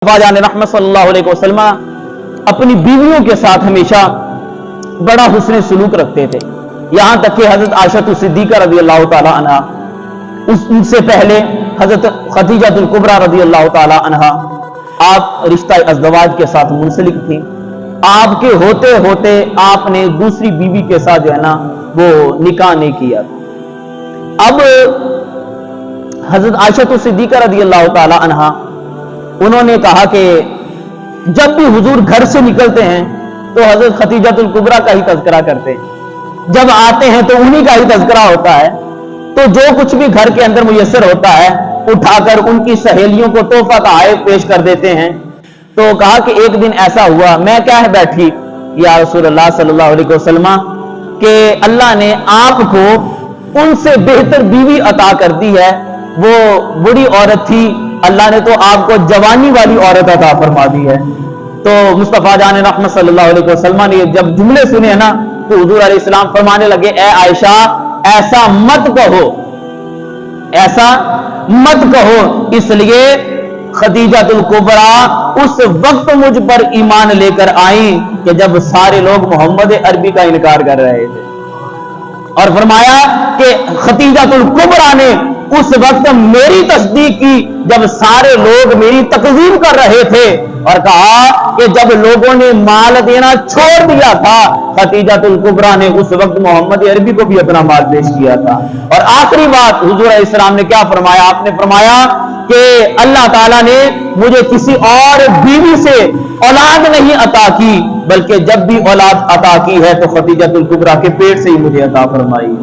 जान रहमत सल्लल्लाहु अलैहि वसल्लम अपनी बीवियों के साथ हमेशा बड़ा हुस्न सुलूक रखते थे। यहां तक कि हजरत आयशा सिद्दीका रज़ी अल्लाह ताला अन्हा, उनसे पहले हजरत खदीजातुल कुबरा रज़ी अल्लाह ताला अन्हा, आप रिश्ता अज़दवाज के साथ मुंसलिक थी। आपके होते होते आपने दूसरी बीवी के साथ जो है ना वो निकाह नहीं किया। अब हजरत आयशा सिद्दीका रज़ी अल्लाह ताला अन्हा उन्होंने कहा कि जब भी हुजूर घर से निकलते हैं तो हजरत खदीजातुल कुबरा का ही तज़किरा करते हैं, जब आते हैं तो उन्हीं का ही तज़किरा होता है। तो जो कुछ भी घर के अंदर मुयस्सर होता है उठाकर उनकी सहेलियों को तोहफा का आए पेश कर देते हैं। तो कहा कि एक दिन ऐसा हुआ, मैं क्या है बैठी या रसूलुल्लाह सल्लल्लाहु अलैहि वसल्लम कि अल्लाह ने आपको उनसे बेहतर बीवी अता कर दी है। वो बुरी औरत थी, अल्लाह ने तो आपको जवानी वाली औरत अता फरमा दी है। तो मुस्तफा जान रहमत सल्लल्लाहु अलैहि वसल्लम ने जब जुमले सुने ना तो हुजूर अलैहिस्सलाम फरमाने लगे, ए आयशा ऐसा मत कहो, ऐसा मत कहो। इसलिए खदीजातुल कुबरा उस वक्त मुझ पर ईमान लेकर आई कि जब सारे लोग मोहम्मद अरबी का इनकार कर रहे थे, और फरमाया कि खदीजातुल कुबरा ने उस वक्त मेरी तस्दीक की जब सारे लोग मेरी तकजीम कर रहे थे, और कहा कि जब लोगों ने माल देना छोड़ दिया था खदीजातुल कुबरा ने उस वक्त मोहम्मद अरबी को भी अपना माल पेश किया था। और आखिरी बात हुजूर अलैहिस्सलाम ने क्या फरमाया, आपने फरमाया कि अल्लाह ताला ने मुझे किसी और बीवी से औलाद नहीं अता की, बल्कि जब भी औलाद अता की है तो खदीजातुल कुबरा के पेट से ही मुझे अता फरमाई।